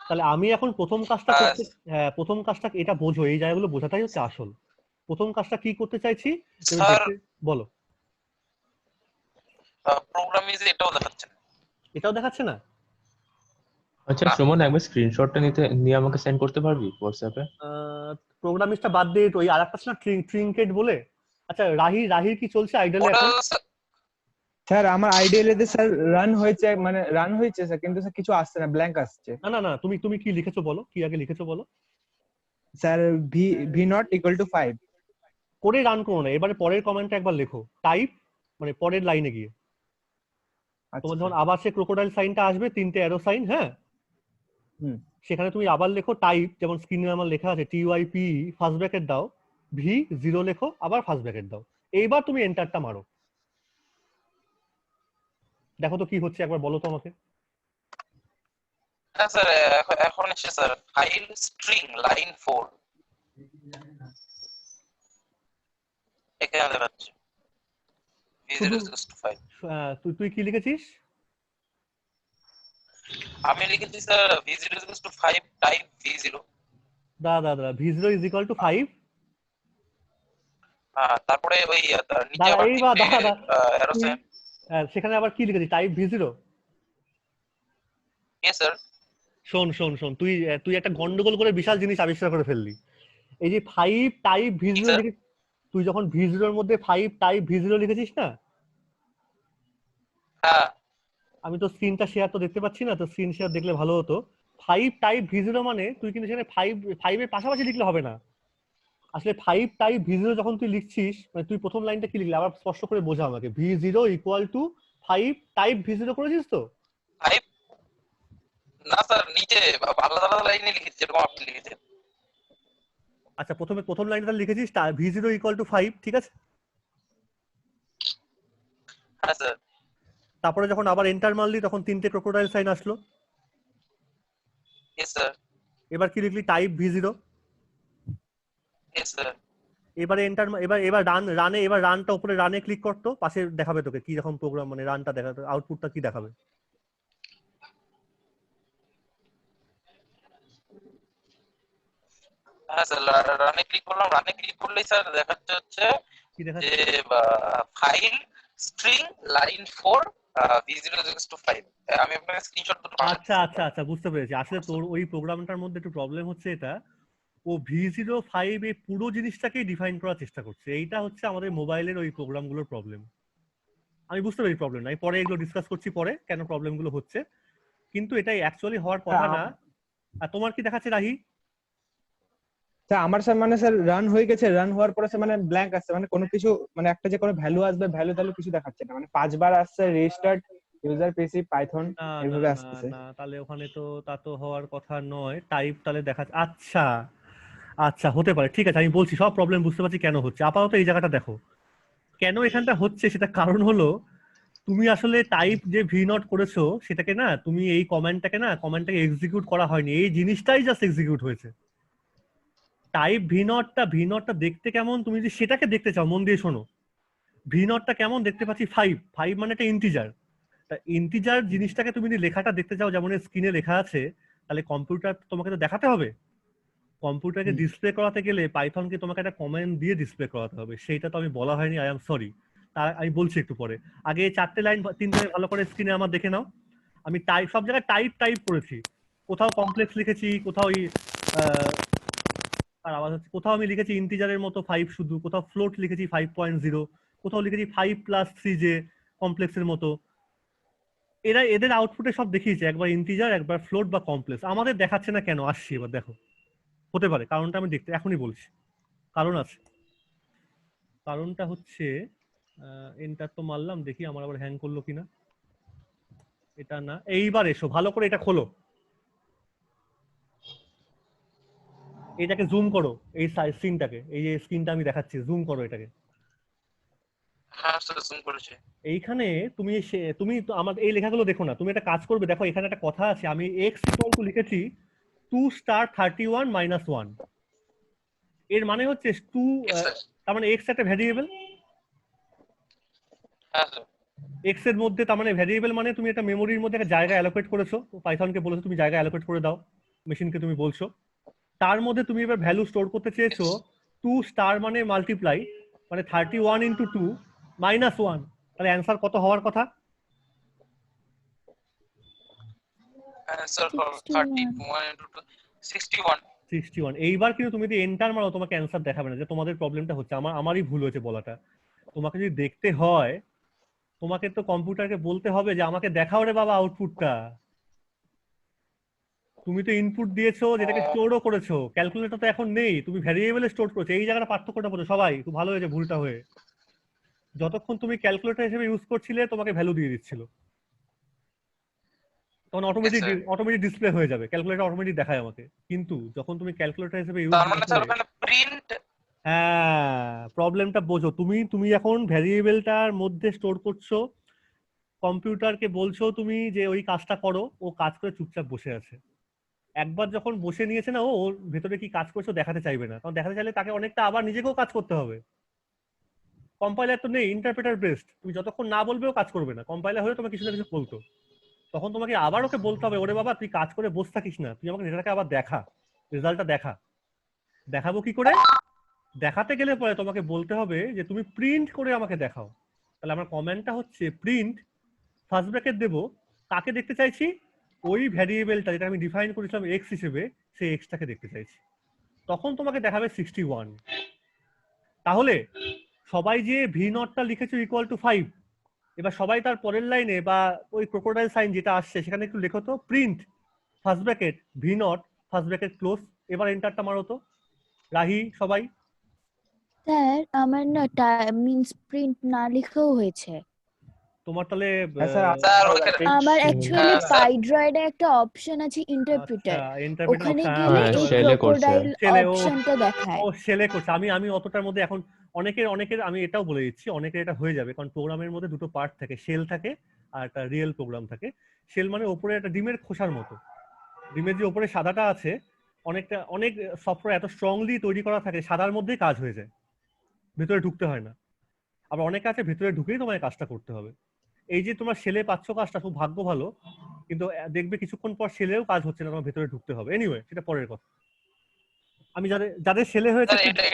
তাহলে আমি এখন প্রথম কাজটা করতে, হ্যাঁ প্রথম কাজটা এটা বোঝো, এই জায়গাগুলো বোঝাটাই হচ্ছে আসল। প্রথম কাজটা কি করতে চাইছি তুমি স্যার বলো। প্রোগ্রামিজে এটাও দেখাচ্ছে না। এটাও দেখাচ্ছে না? আচ্ছা সুমন, একবার স্ক্রিনশটটা নিয়ে আমাকে সেন্ড করতে পারবি হোয়াটসঅ্যাপে? প্রোগ্রামিস্টটা বাদ দিয়ে ওই আরেকটা ছিল ট্রিঙ্কেট বলে। আচ্ছা রাহির কি চলছে আইডলে ওটা এখন? স্যার আমার আইডিএল এতে স্যার রান হয়েছে, মানে রান হয়েছে স্যার, কিন্তু স্যার কিছু আসছে না, ব্ল্যাঙ্ক আসছে। না তুমি কি লিখেছো বলো, কি আগে লিখেছো বলো। স্যার v0 = 5 করে রান করো না, এবারে পরের কমেন্টটা একবার লেখো, টাইপ মানে পরের লাইনে গিয়ে তোমার যখন আবার সে ক্রোকোডাইল সাইনটা আসবে, 3টে অ্যারো সাইন, হ্যাঁ হুম। সেখানে তুমি আবার লেখো টাইপ, যেমন স্ক্রিনে আমার লেখা আছে TYP ফার্স্ট ব্র্যাকেট দাও, v0 লেখো আবার ফার্স্ট ব্র্যাকেট দাও। এইবার তুমি এন্টারটা মারো, দেখো তো কি হচ্ছে একবার বলো তো আমাকে। হ্যাঁ স্যার, এখন এসে স্যার ফাইল স্ট্রিং লাইন 4 এখানে দেখাচ্ছে v0 = 5। তুই কি লিখেছিস? আমি লিখেছি স্যার v0 = 5 টাইপ v0। দাদা v0 = 5। তারপরে ওই নিচে দাদা আবার এইবার তিনটে দাদা arrow sign। সেখানে আবার কি লিখেছিস, টাইপ v0? Yes sir. শোন তুই একটা গন্ডগোল করে বিশাল জিনিস আবিষ্কার করে ফেললি। এই যে 5 টাইপ v0 স্যার? লিখে, তুই যখন v0 এর মধ্যে 5 টাইপ v0 লিখেছিস না, হ্যাঁ আমি তো স্ক্রিনটা শেয়ার তো দেখতে পাচ্ছি না, তো স্ক্রিন শেয়ার দেখলে ভালো হতো। 5 টাইপ v0 মানে তুই কিন্তু সেখানে 5 এর পাশাপাশি লিখলে হবে না। আসলে 5 টাইপ v0 যখন তুই লিখছিস, মানে তুই প্রথম লাইনটা কি লিখলি আবার স্পষ্ট করে বোঝা আমাকে। v0 = 5 টাইপ v0 করেছিস তো? 5 না স্যার, নিচে আলাদা আলাদা লাইনে লিখেছি যেরকম আপনি লিখেছেন। আচ্ছা প্রথম লাইনটা লিখেছিস v0 = 5, ঠিক আছে। হ্যাঁ স্যার। তারপরে যখন আবার এন্টার মারলি তখন 3টে ক্রোকোডাইল সাইন আসলো। Yes sir. এবার কি লিখলি, টাইপ v0। Yes sir. এবারে এন্টার এবার রানটা উপরে রানে ক্লিক করতো, পাশে দেখাবে তোকে কি রকম প্রোগ্রাম, মানে রানটা দেখাবে, আউটপুটটা কি দেখাবে। হ্যাঁ স্যার, রানে ক্লিক করলাম, রানে ক্লিক করলেই স্যার দেখাচ্ছে হচ্ছে কি যে দেখাচ্ছে? File string line 4 v0 = 5। আমি আপনাকে স্ক্রিনশট দুটো পাঠাচ্ছি। আচ্ছা বুঝতে পেরেছি। আসলে তোর ওই প্রোগ্রামটার মধ্যে একটু প্রবলেম হচ্ছে, এটা ও v05 এই পুরো জিনিসটাকেই ডিফাইন করার চেষ্টা করছে। এইটা হচ্ছে আমাদের মোবাইলের ওই প্রোগ্রামগুলোর প্রবলেম। আমি বুঝতে পারি প্রবলেম নাই, পরে এগুলো ডিসকাস করছি পরে কেন প্রবলেমগুলো হচ্ছে, কিন্তু এটাই অ্যাকচুয়ালি হওয়ার কথা না। আর তোমার কি দেখাচ্ছে রাহি? স্যার আমার স্যার মানে স্যার রান হয়ে গেছে, রান হওয়ার পরে স্যার মানে ব্ল্যাঙ্ক আসছে, মানে কোনো কিছু মানে একটা যে কোনো ভ্যালু আসবে, ভ্যালু কিছু দেখাচ্ছে না, মানে 5 বার আসছে রিস্টার্ট ইউজার পিসি পাইথন এভাবে আসছে। না তাহলে ওখানে তো তা তো হওয়ার কথা নয়, টাইপ তাহলে দেখাচ্ছে। আচ্ছা হতে পারে, ঠিক আছে, আমি বলছি সব প্রবলেম বুঝতে পারছি কেন হচ্ছে। আপাতত এই জায়গাটা দেখো কেন এখানটা হচ্ছে, সেটা কারণ হলো তুমি আসলে টাইপ যে ভি নট করেছো সেটাকে না, তুমি এই কমেন্টটাকে এক্সিকিউট করা হয়নি, এই জিনিসটাই জাস্ট এক্সিকিউট হয়েছে। টাইপ ভি নটটা দেখতে কেমন, তুমি যদি সেটাকে দেখতে চাও মন দিয়ে শোনো, ভি নটটা কেমন দেখতে পাচ্ছি 5 মানে একটা ইন্টিজার। তা ইন্টিজার জিনিসটাকে তুমি যদি লেখাটা দেখতে চাও যেমন স্ক্রিনে লেখা আছে, তাহলে কম্পিউটার তোমাকে তো দেখাতে হবে। কম্পিউটারকে ডিসপ্লে করাতে গেলে পাইথনকে তোমাকে একটা কমান্ড দিয়ে ডিসপ্লে করাতে হবে, সেইটা তো আমি বলা হয়নি, আই এম সরি। তার আমি বলছি একটু পরে। আগে 4টে লাইন 3 লাইন ভালো করে স্ক্রিনে আমার দেখে নাও। আমি টাইপ সব জায়গায় টাইপ করেছি, কোথাও কমপ্লেক্স লিখেছি, কোথাও আর আওয়াজ হচ্ছে, কোথাও আমি লিখেছি ইন্টিজারের মতো 5 শুধু, কোথাও ফ্লোট লিখেছি 5.0, কোথাও লিখেছি 5+3 যে কমপ্লেক্সের মতো। এদের আউটপুটে সব দেখিয়েছে, একবার ইন্টিজার একবার ফ্লোট বা কমপ্লেক্স। আমাদের দেখাচ্ছে না কেন, আসছি এবার দেখো। হতে পারে কারণটা আমি দেখতে এখনই বলছি, কারণ আছে। কারণটা হচ্ছে এন্টার তো মারলাম, দেখি আমার আবার হ্যাং করলো কিনা। এটা না, এইবার এসো ভালো করে এটা খোলো, এটাকে জুম করো, এই স্ক্রিনটাকে, এই যে স্ক্রিনটা আমি দেখাচ্ছি, জুম করো এটাকে। হ্যাঁ স্যার, জুম করেছি। এইখানে তুমি তো আমার এই লেখাগুলো দেখো না, তুমি একটা কাজ করবে, দেখো এখানে একটা কথা আছে, আমি x লিখেছি 2*31 - 1। এর মানে হচ্ছে 2, তার মানে x একটা ভ্যারিয়েবল। হ্যাঁ স্যার। x এর মধ্যে, তার মানে ভ্যারিয়েবল মানে তুমি একটা মেমোরির মধ্যে একটা জায়গা অ্যালোকেট করেছো, পাইথনকে বলেছো তুমি জায়গা অ্যালোকেট করে দাও, মেশিনকে তুমি বলছো, তার মধ্যে তুমি এবার ভ্যালু স্টোর করতে চেয়েছো 2* মানে মাল্টিপ্লাই, মানে 31 × 2 - 1। তাহলে অ্যান্সার কত হওয়ার কথা? অ্যানসার 31 × 2 61। 61। এইবার কিন্তু তুমি যদি এন্টার মারো তোমাকে অ্যান্সার দেখাবে না, যে তোমাদের প্রবলেমটা হচ্ছে আমারই ভুল হয়েছে বলাটা। তোমাকে যদি দেখতে হয় তোমাকে তো কম্পিউটারকে বলতে হবে যে আমাকে দেখাও রে বাবা আউটপুটটা। তুমি তো ইনপুট দিয়েছো, যেটাকে স্টোরও করেছো, ক্যালকুলেটর তো এখন নেই, তুমি ভ্যারিয়েবলে স্টোর করেছো। এই জায়গাটা পার্থক্যটা বোঝো সবাই, খুব ভালো হয়েছে ভুলটা হয়ে। যতক্ষণ তুমি ক্যালকুলেটর হিসেবে ইউজ করছিলে তোমাকে ভ্যালু দিয়ে দিচ্ছিল, তখন অটোমেটিক ডিসপ্লে হয়ে যাবে, ক্যালকুলেটর অটোমেটিক দেখায় আমাকে। কিন্তু যখন তুমি ক্যালকুলেটর হিসেবে ইউজ তার মানে স্যার ওখানে প্রিন্ট। হ্যাঁ, প্রবলেমটা বোঝো। তুমি এখন ভ্যারিয়েবলটার মধ্যে স্টোর করছো, কম্পিউটারকে বলছো তুমি যে ওই কাজটা করো, ও কাজ করে চুপচাপ বসে আছে। একবার যখন বসে নিয়েছে না, ওর ভেতরে কি কাজ করছো দেখাতে চাইবে না, কারণ দেখাতে চাইলে তাকে অনেকটা আবার নিজেকেও কাজ করতে হবে। কম্পাইলার তো নেই, ইন্টারপ্রেটার বেসড, তুমি যতক্ষণ না বলবেও কাজ করবে না। কম্পাইলার হলে তোমাকে কিছু না কিছু বলতো, তখন তোমাকে আবার ওকে বলতে হবে, ওরে বাবা তুই কাজ করে বসে থাকিস না, তুই আমাকে ডেটাটাকে আবার দেখা, রেজাল্টটা দেখা। দেখাবো কি করে? দেখাতে গেলে পরে তোমাকে বলতে হবে যে তুমি প্রিন্ট করে আমাকে দেখাও। তাহলে আমার কমেন্টটা হচ্ছে প্রিন্ট, ফার্স্ট ব্র্যাকেট দেবো, কাকে দেখতে চাইছি? ওই ভ্যারিয়েবলটা যেটা আমি ডিফাইন করেছিলাম এক্স হিসেবে, সেই এক্সটাকে দেখতে চাইছি। তখন তোমাকে দেখাবে 61। তাহলে সবাই যে ভি নটটা লিখেছো ইকুয়াল টু 5, এবার সবাই তার পরের লাইনে বা ওই ক্রোকোডাইল সাইন যেটা আসছে সেখানে একটু লেখো তো, print first bracket V naught first bracket close. এবার এন্টারটা মারো তো রাহি সবাই। স্যার আমার না মিন্স প্রিন্ট না লিখেও হয়েছে। তোমার তাহলে হ্যাঁ স্যার স্যার ওখানে আমার অ্যাকচুয়ালি হ্যাঁ, স্যার। পাইড্রয়েডে একটা অপশন আছে ইন্টারপ্রিটার, ইন্টারপ্রেটার ওখানে অপশন, গেলে এই শেলে করছে। ক্রোকোডাইল শেলে, অপশনটা দেখায়। ও শেলে করছে। আমি অতটার মধ্যে এখন অনেকের আমি এটাও বলে দিচ্ছি, অনেকের এটা হয়ে যাবে, কারণ প্রোগ্রামের মধ্যে দুটো পার্ট থাকে, শেল থাকে আর একটা রিয়েল প্রোগ্রাম থাকে। শেল মানে ওপরে একটা ডিমের খোসার মতো, ডিমের যে ওপরে সাদাটা আছে, অনেক সফটওয়্যার এত স্ট্রংলি তৈরি করা থাকে সাদার মধ্যেই কাজ হয়ে যায়। ভেতরে ঢুকতে হয় না। আবার অনেকে আছে ভেতরে ঢুকেই তোমার কাজটা করতে হবে। এই যে তোমার সেলে পাচ্ছ কাজটা, খুব ভাগ্য ভালো, কিন্তু দেখবে কিছুক্ষণ পর সেলেও কাজ হচ্ছে না, তোমার ভেতরে ঢুকতে হবে। এনিওয়ে সেটা পরের কথা। আমি যাদের সেলে হয়েছে স্যার এটা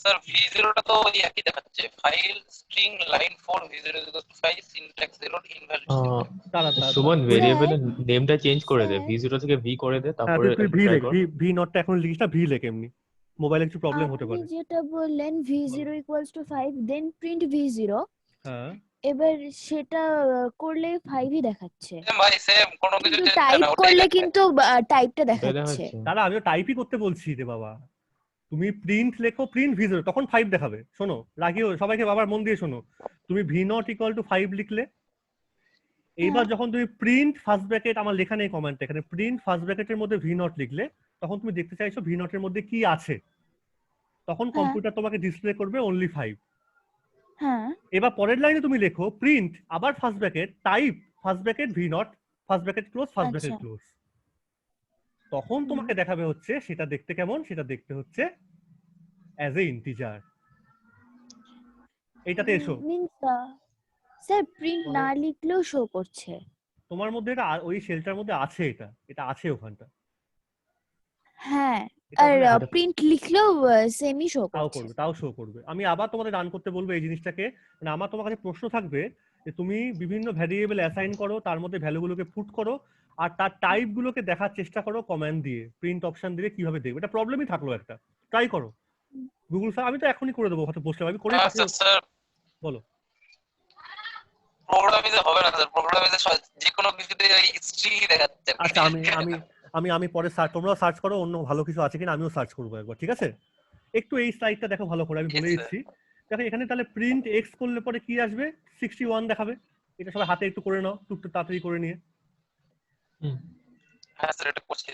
স্যার v0 টা তো ওই একই দেখাচ্ছে, file string line 4 v0 5 syntax error invalid syntax. Suman ভেরিয়েবলের নেমটা চেঞ্জ করে দে, স্যার v0 থেকে v করে দে, হ্যাঁ, তারপরে তুই ভি ট্রাই লেখ, কর। ভি নটটা এখন লিখিস না, ভি লেখ এমনি, মোবাইলে কিছু প্রবলেম হতে আপনি পারে। যেটা বললেন v0 equals to 5 then print v0, হ্যাঁ, এবার সেটা করলে 5ই দেখাচ্ছে, সেম ভাই সেম, কোনো কিছু কিন্তু চেঞ্জ হয় টাইপ না, ওটাই করলে দেখায়। কিন্তু টাইপটা ওটাই দেখাচ্ছে। দেখাচ্ছে। তাহলে আমিও টাইপই করতে বলছি রে বাবা। তুমি প্রিন্ট লেখো, প্রিন্ট ভি0, তখন 5 দেখাবে। শোনো, রাগিও সবাইকে বাবার মন দিয়ে শোনো, তুমি ভি নট ইকুয়াল টু 5 লিখলে, এইবার যখন তুমি প্রিন্ট ফার্স্ট ব্র্যাকেট, আমার লেখা নেই কমেন্ট, এখানে প্রিন্ট ফার্স্ট ব্র্যাকেটের মধ্যে ভি নট লিখলে, তখন তুমি দেখতে চাইছো ভি নটের মধ্যে কি আছে, তখন হ্যাঁ। কম্পিউটার তোমাকে ডিসপ্লে করবে অনলি 5। হ্যাঁ, এবার পরের লাইনে তুমি লেখো প্রিন্ট আবার first bracket type first bracket V naught first bracket close first bracket আচ্ছা। ক্লোজ, তখন তোমাকে দেখাবে হচ্ছে সেটা দেখতে কেমন, সেটা দেখতে হচ্ছে অ্যাজ এ ইন্টিজার। এইটাতে এসো, মিন্স স্যার প্রিন্ট না লিখলেও শো করছে। তোমার মধ্যে এটা ওই সেলটার মধ্যে আছে, এটা আছে ওখানটা। হ্যাঁ, এটা আর ওখানে প্রিন্ট লিখলেও সেমই শো তাও করছে। করবে, তাও শো করবে। আমি আবার তোমাদের রান করতে বলবো এই জিনিসটাকে, মানে আমার তোমার কাছে প্রশ্ন থাকবে যে তুমি বিভিন্ন ভ্যারিয়েবল অ্যাসাইন করো, তার মধ্যে ভ্যালুগুলোকে পুট করো, আর তার টাইপ গুলোকে দেখার চেষ্টা করো কমান্ড দিয়ে, প্রিন্ট অপশন দিয়ে কিভাবে দেখবে। এটা প্রবলেমই থাকলো একটা, ট্রাই করো গুগল স্যার, আমি তো এখনই করে দেবো, হয়তো বসলে আমি করে আচ্ছা স্যার, বলো। প্রোগ্রামিংয়ে হবে না স্যার, প্রোগ্রামিংয়ে যে কোনো কিছুতে ওই স্ট্রিং দেখাচ্ছে। আচ্ছা, আমি পরে তোমরাও সার্চ করো অন্য ভালো কিছু আছে কিনা, আমিও সার্চ করবো একবার, ঠিক আছে? একটু এই স্লাইডটা দেখো ভালো করে, আমি বলে দিচ্ছি। দেখো এখানে তাহলে প্রিন্ট এক্স করলে পরে কি আসবে, 61 দেখাবে। এটা সবাই হাতে একটু করে নাও, একটু তাড়াতাড়ি করে নিয়ে। হ্যাঁ স্যার, এটা করছি,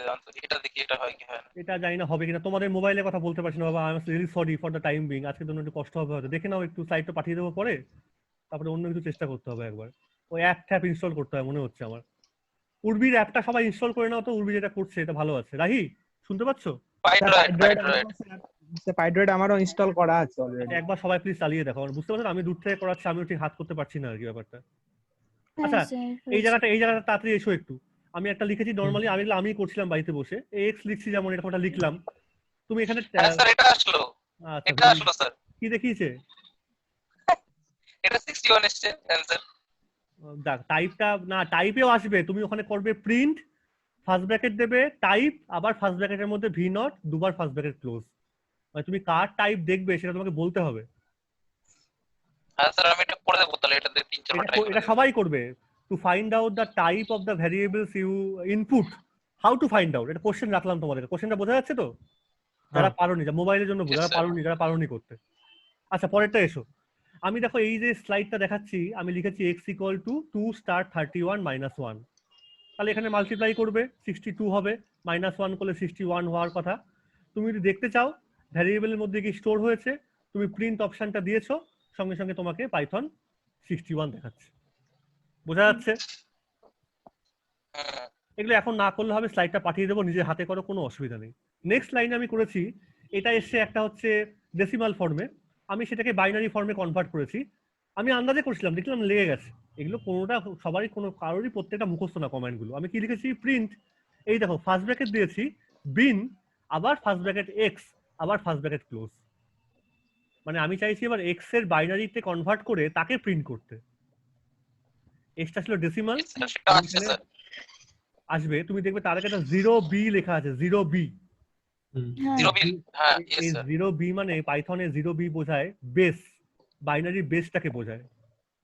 এটা দেখি এটা হয় কি হয় না। এটা জানি না হবে কিনা, তোমাদের মোবাইলে কথা বলতে পারছি না বাবা, I am really sorry for the time being, আজকের জন্য একটু কষ্ট হবে হয়তো। দেখে নাও একটু, স্লাইডটা পাঠিয়ে দেবো পরে, তারপরে অন্য কিছু চেষ্টা করতে হবে একবার। ওই অ্যাপ ইনস্টল করতে হয় মনে হচ্ছে আমার। উর্বির অ্যাপটা সবাই ইনস্টল করে নাও তো, উর্বি যেটা করছে এটা ভালো আছে। রাহি, শুনতে পাচ্ছো? পাইড্রয়েড আমারও ইনস্টল করা আছে অলরেডি। একবার সবাই প্লিজ চালিয়ে দেখো, আমার বুঝতে পারছো, আমি দূর থেকে করাচ্ছি, আমিও ঠিক হাত করতে পারছি না আর কি ব্যাপারটা। আচ্ছা, এই জায়গাটা তাড়াতাড়ি এসো একটু। আমি একটা লিখেছি নরমালি, আমি করছিলাম বাড়িতে বসে, এক্স লিখছি যেমন, এটা ওটা লিখলাম। তুমি এখানে হ্যাঁ স্যার, এটা আসলো, এটা আসলো স্যার। কি দেখিয়েছে? এটা 61 এসছে অ্যানসার। দেখ, টাইপটা না, টাইপেও আসবে, তুমি ওখানে করবে প্রিন্ট ফার্স্ট ব্র্যাকেট দেবে টাইপ, আবার ফার্স্ট ব্র্যাকেটের মধ্যে ভি নট, দুবার ফার্স্ট ব্র্যাকেট ক্লোজ, মানে তুমি কার টাইপ দেখবে সেটা তোমাকে বলতে হবে। হ্যাঁ স্যার, আমি এটা করে দেবো তাহলে, এটা দিয়ে 3-4 বার ট্রাই করে। এটা সবাই করবে। To find out the type of the variables you input, how to find out, এটা কোশ্চেন রাখলাম তোমাদের। কোশ্চেনটা বোঝা যাচ্ছে তো? যারা পারোনি, যা মোবাইলের জন্য যারা পারোনি করতে। আচ্ছা, পরেরটা এসো। আমি দেখো এই যে স্লাইডটা দেখাচ্ছি, আমি লিখেছি x equal to 2 star 31 minus 1, তাহলে এখানে মাল্টিপ্লাই করবে 62 হবে, মাইনাস 1 করলে 61 হওয়ার কথা। তুমি যদি দেখতে চাও ভ্যারিয়েবলের মধ্যে কি স্টোর হয়েছে, তুমি প্রিন্ট অপশনটা দিয়েছো, সঙ্গে সঙ্গে তোমাকে পাইথন 61 দেখাচ্ছে। বোঝা যাচ্ছে? এগুলো এখন না করলে হবে, স্লাইডটা পাঠিয়ে দেবো, নিজে হাতে করো, কোনো অসুবিধা নেই। নেক্সট লাইনে আমি করেছি, এটা এসছে একটা হচ্ছে ডেসিমাল ফর্মে, আমি সেটাকে বাইনারি ফর্মে কনভার্ট করেছি। আমি আন্দাজে করছিলাম, দেখলাম লেগে গেছে। এগুলো কোনোটা সবারই, কারোরই প্রত্যেকটা মুখস্থ না কমান্ডগুলো। আমি কি লিখেছি, প্রিন্ট, এই দেখো ফার্স্ট ব্র্যাকেট দিয়েছি, বিন, আবার ফার্স্ট ব্র্যাকেট এক্স, আবার ফার্স্ট ব্র্যাকেট ক্লোজ, মানে আমি চাইছি এবার এক্স এর বাইনারিতে কনভার্ট করে তাকে প্রিন্ট করতে। এক্সটা ছিল ডেসিমাল, আসবে, তুমি দেখবে তার আগে একটা 0b লেখা আছে, 0b। 0b, হ্যাঁ এই 0b মানে পাইথনে 0b বোঝায় বেস, বাইনারি বেসটাকে বোঝায়।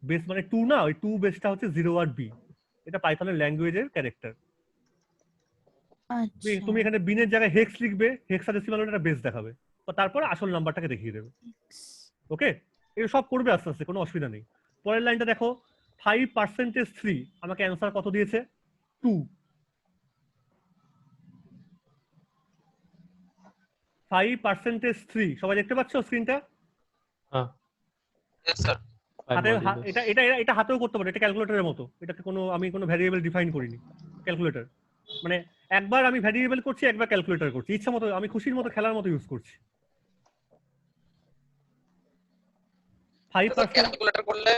বেস মানে 2 না, ওই 2 বেসটা হচ্ছে 0 আর b, এটা পাইথনের ল্যাঙ্গুয়েজের ক্যারেক্টার। তুমি এখানে বিনের জায়গায় হেক্স লিখবে, হেক্সাডেসিমাল একটা বেস দেখাবে, তারপর আসল নাম্বারটাকে দেখিয়ে দেবে। ওকে, এগুলো সব করবে আস্তে আস্তে, কোনো অসুবিধা নেই। পরের লাইনটা দেখো, 5% 3, আমাকে অ্যান্সার কত দিয়েছে, 2। 5% 3, সবাই দেখতে পাচ্ছ স্ক্রিনটা? হ্যাঁ স্যার, এটা হাতেও করতে পারো, এটা ক্যালকুলেটরের মতো। এটাকে আমি কোনো ভ্যারিয়েবল ডিফাইন করিনি, ক্যালকুলেটর মানে একবার আমি ভ্যারিয়েবল করছি, একবার ক্যালকুলেটর করছি, ইচ্ছা মতো, আমি খুশির মতো খেলার মতো ইউজ করছি। 5% ক্যালকুলেটর করলে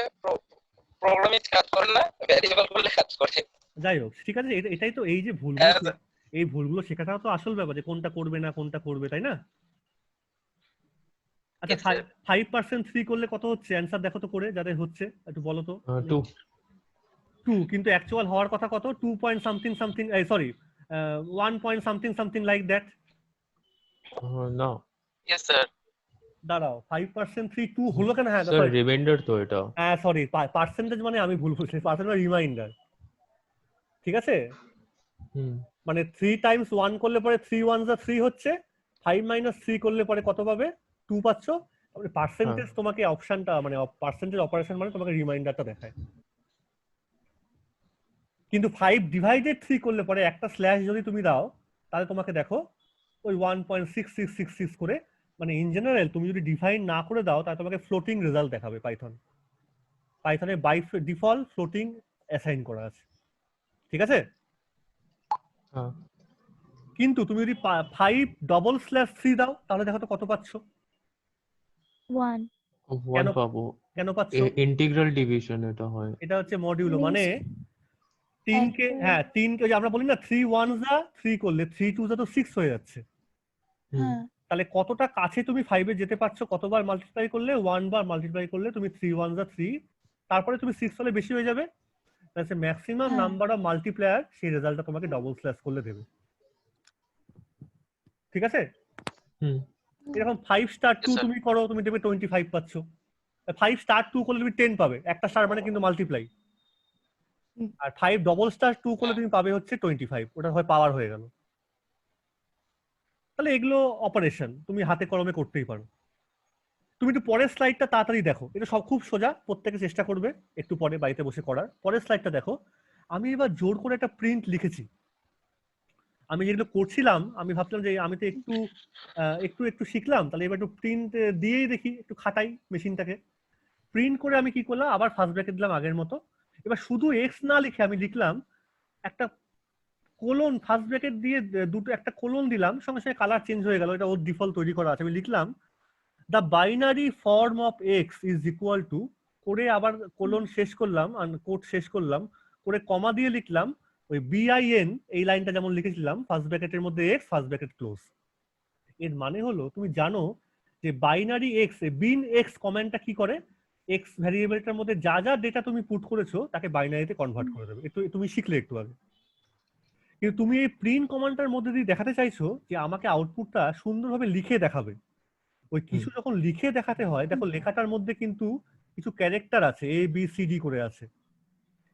প্রোগ্রামিং কাজ করে না, ভ্যারিয়েবল করলে কাজ করে। যাই হোক ঠিক আছে, এটাই তো এই যে ভুলগুলো, হ্যাঁ স্যার। এই ভুলগুলো শেখাটা তো আসল ব্যাপার, যে কোনটা করবে না কোনটা করবে, তাই না? আচ্ছা, Yes, sir. 5% 3 করলে কত হচ্ছে? অ্যান্সার দেখো তো করে, যাদের হচ্ছে একটু বলো তো। 2. 2, কিন্তু অ্যাকচুয়াল হওয়ার কথা কত? 2 point something something, sorry 1 point something something like that. না Yes, sir. দাঁড়াও, 5% 3 2 হলো কেন? হ্যাঁ স্যার সরি, রিমাইন্ডার তো এটা। হ্যাঁ সরি, পার্সেন্টেজ মানে আমি ভুল বলছি, পার্সেন্টেজ মানে রিমাইন্ডার, ঠিক আছে? হুম মানে 3 টাইমস 1 করলে পরে 3 1 যা 3 হচ্ছে, 5 মাইনাস 3 করলে পরে কত পাবে? 2 পাচ্ছ। তারপরে পার্সেন্টেজ তোমাকে অপশনটা, মানে পার্সেন্টেজ অপারেশন মানে তোমাকে রিমাইন্ডারটা দেখায়। কিন্তু 5 ডিভাইডেড 3 করলে পরে একটা স্ল্যাশ যদি তুমি দাও, তাহলে তোমাকে দেখো ওই 1.6666 করে, মানে ইন জেনারেল তুমি যদি ডিফাইন না করে দাও তাহলে তোমাকে ফ্লোটিং রেজাল্ট দেখাবে। পাইথনে বাই ডিফল্ট ফ্লোটিং অ্যাসাইন করা আছে, ঠিক আছে? হ্যাঁ কিন্তু তুমি যদি 5/3 দাও তাহলে দেখো তো কত পাচ্ছ? 1 1 পাবো। কেন পাচ্ছ? ইন্টিগ্রাল ডিভিশন এটা হয়। এটা হচ্ছে মডিউলো, Means মানে 3 কে, একটা- হ্যাঁ 3 কে, আমরা বলি না 3 1 যা 3 করলে 3 2 যা তো 6 হয়ে যাচ্ছে। হ্যাঁ তাহলে কতটা কাছে তুমি 5 এ যেতে পারছো? কতবার মাল্টিপ্লাই করলে? 1 বার মাল্টিপ্লাই করলে তুমি 3 1 যা 3, তারপরে তুমি 6 হলে বেশি হয়ে যাবে। তাহলে ম্যাক্সিমাম হ্যাঁ। নাম্বার অফ মাল্টিপ্লায়ার সেই রেজাল্টটা তোমাকে ডবল স্ল্যাশ করলে দেবে, ঠিক আছে? হুম এরকম 5 স্টার 2 Yes, sir. তুমি করো, তুমি দেবে 25 পাচ্ছ। 5 স্টার 2 করলে তুমি 10 পাবে, একটা স্টার মানে কিন্তু মাল্টিপ্লাই। হুম। আর 5 ডবল স্টার 2 করলে তুমি পাবে হচ্ছে 25, ওটা হয় পাওয়ার হয়ে গেল। তাহলে এগুলো অপারেশন তুমি হাতে কলমে করতেই পারো। তুমি একটু পরের স্লাইডটা তাড়াতাড়ি দেখো, এটা সব খুব সোজা, প্রত্যেকে চেষ্টা করবে একটু পরে বাড়িতে বসে করার। পরের স্লাইডটা দেখো, আমি এবার জোর করে একটা প্রিন্ট লিখেছি। আমি যেগুলো করছিলাম আমি ভাবলাম যে আমি তো একটু একটু শিখলাম, তাহলে এবার একটু প্রিন্ট দিয়েই দেখি, একটু খাটাই মেশিনটাকে। প্রিন্ট করে আমি কি করলাম, আবার ফার্স্ট ব্র্যাকেট দিলাম আগের মতো। এবার শুধু এক্স না লিখে আমি লিখলাম একটা কোলন, ফার্স্ট ব্র্যাকেট দিয়ে দুটো একটা কোলন দিলাম, সঙ্গে সঙ্গে কালার চেঞ্জ হয়ে গেল, এটা ওর ডিফল্ট তৈরি করা আছে। আমি লিখলাম the binary form of x is equal to, করে আবার কোলন শেষ করলাম, কোড শেষ করলাম, করে কমা দিয়ে লিখলাম ওই বিআইএন, এই লাইনটা যেমন লিখেছিলাম, ফার্স্ট ব্র্যাকেটের মধ্যে এক্স, ফার্স্ট ব্র্যাকেট ক্লোজ। এর মানে হলো তুমি জানো যে বাইনারি এক্স, বিন এক্স কমান্ডটা কি করে, এক্স ভ্যারিয়েবলটার মধ্যে যা যা ডেটা তুমি পুট করেছো তাকে বাইনারিতে কনভার্ট করে দেবে। একটু তুমি শিখলে একটু আগে। কিন্তু তুমি এই প্রিন্ট কমান্ডটার মধ্যে দিয়ে দেখাতে চাইছো যে আমাকে আউটপুটটা সুন্দরভাবে লিখে দেখাবে। ওই কিছু যখন লিখে দেখাতে হয়, দেখো লেখাটার মধ্যে কিন্তু কিছু ক্যারেক্টার আছে, এ বি সি ডি করে আছে।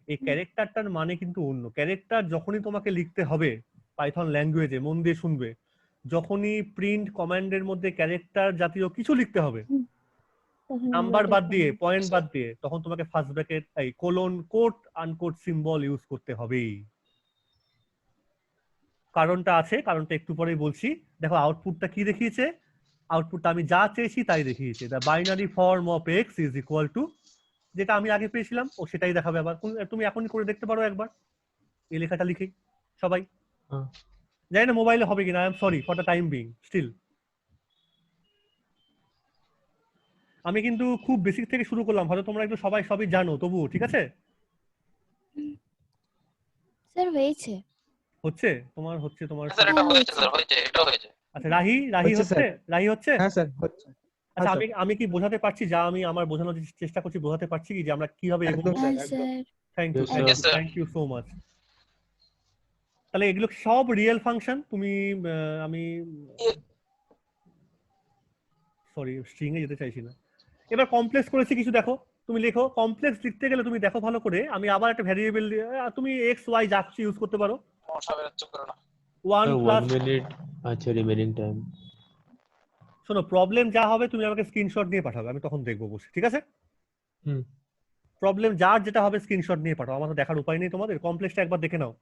এই ক্যারেক্টারটার মানে কিন্তু অন্য ক্যারেক্টার। যখনই তোমাকে লিখতে হবে পাইথন ল্যাঙ্গুয়েজে, মন দিয়ে শুনবে, যখনই প্রিন্ট কমান্ডের মধ্যে ক্যারেক্টার জাতীয় কিছু লিখতে হবে, তখন নাম্বার আমরা বাদ এটা দিয়ে, করি। পয়েন্ট বাদ দিয়ে, তখন তোমাকে ফার্স্ট ব্র্যাকেট, এই colon, coat unquote symbol use করতে হবেই। কারণটা আছে, কারণটা একটু পরেই বলছি। দেখো আউটপুটটা কি দেখিয়েছে, আউটপুটটা আমি যা চেয়েছি তাই দেখিয়েছে, the binary form of x is equal to, যেটা আমি আগে পেয়েছিলাম ও সেটাই দেখাবে। আবার তুমি এখনই করে দেখতে পারো একবার এই লেখাটা লিখে সবাই। হ্যাঁ। জানি না মোবাইলে হবে কিনা, I am sorry for the time being still. আমি কিন্তু খুব বেসিক থেকে শুরু করলাম, হয়তো তোমরা একটু সবাই সবই জানো, তবুও ঠিক আছে। স্যার হয়েছে। হচ্ছে তোমার, হচ্ছে তোমার। স্যার এটা হয়েছে, স্যার হয়েছে, এটা হয়েছে। আচ্ছা রাহি হচ্ছে, হচ্ছে, রাহি হচ্ছে। হ্যাঁ স্যার হচ্ছে। আচ্ছা হ্যাঁ, আমি আমি কি বোঝাতে পারছি, যা আমি আমার বোঝানোর চেষ্টা করছি, বোঝাতে পারছি কি যে আমরা কিভাবে এগোবো? একদম স্যার, হ্যাঁ একদম। Sir. Thank you, Yes, Yes, sir. Thank you so much. তাহলে এগুলো সব রিয়েল ফাংশন। তুমি আমি সরি স্ট্রিং এ যেতে চাইছি না। এবার কমপ্লেক্স করেছি কিছু, দেখো তুমি লেখো। কমপ্লেক্স লিখতে গেলে তুমি দেখো ভালো করে, আমি আবার একটা ভ্যারিয়েবল, তুমি এক্স ওয়াই যা কিছু ইউজ করতে পারো। মশা বেরোচ্ছে করে না। 1 1 প্লাস, মিনিট আচ্ছা রিমেইনিং টাইম। শোনো প্রবলেম যা হবে তুমি আমাকে স্ক্রিনশট নিয়ে পাঠাবে, আমি তখন দেখবো বসে, ঠিক আছে? হুম প্রবলেম যার যেটা হবে স্ক্রিনশট নিয়ে পাঠাও, আমার তো দেখার উপায় নেই তোমাদের। কমপ্লেক্সটা একবার দেখে নাও।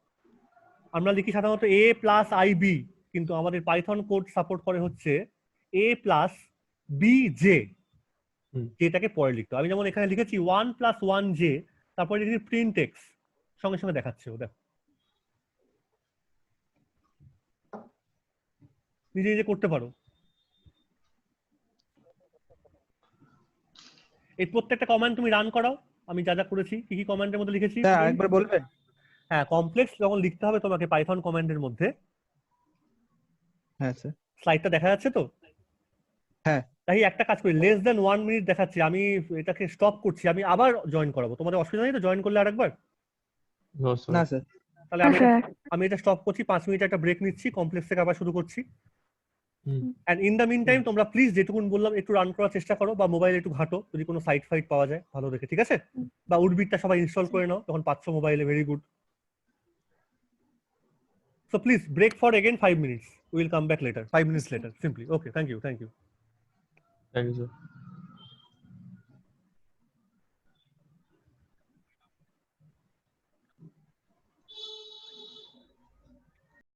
আমরা লিখি সাধারণত এ প্লাস আই বি, কিন্তু আমাদের পাইথন কোড সাপোর্ট করে হচ্ছে এ প্লাস বি জে, হুম যেটাকে পরে লিখতে। আমি যেমন এখানে লিখেছি 1 প্লাস 1 জে, তারপরে লিখেছি প্রিন্ট এক্স, সঙ্গে সঙ্গে দেখাচ্ছে ও, দেখো নিজে নিজে করতে পারো। এই প্রত্যেকটা কমান্ড তুমি রান করাও, আমি যা যা করেছি কি কি কমান্ডের মধ্যে লিখেছি। স্যার আরেকবার বলবেন? হ্যাঁ, কমপ্লেক্স যখন লিখতে হবে তোমাকে পাইথন কমান্ডের মধ্যে, হ্যাঁ স্যার। স্লাইডটা দেখা যাচ্ছে তো? হ্যাঁ। তাই একটা কাজ করি, লেস দেন 1 মিনিট দেখাচ্ছি, আমি এটাকে স্টপ করছি, আমি আবার জয়েন করাবো, তোমাদের অসুবিধা নেই তো জয়েন করলে আরেকবার? No sir. না স্যার। তাহলে আমি এটা স্টপ করছি, 5 মিনিট একটা ব্রেক নিচ্ছি, কমপ্লেক্স থেকে আবার শুরু করছি। And in the mean time তোমরা প্লিজ যেটুকুন বললাম একটু রান করার চেষ্টা করো, বা মোবাইলে একটু ঘাটো যদি কোনো সাইট ফাইট পাওয়া যায় ভালো দেখে, ঠিক আছে? বা উডবিটটা সবাই ইনস্টল করে নাও তখন পাচ্ছ মোবাইলে, very good. So please break for again 5 minutes. We will come back later. 5 minutes later. Simply. Okay. Thank you. Thank you sir.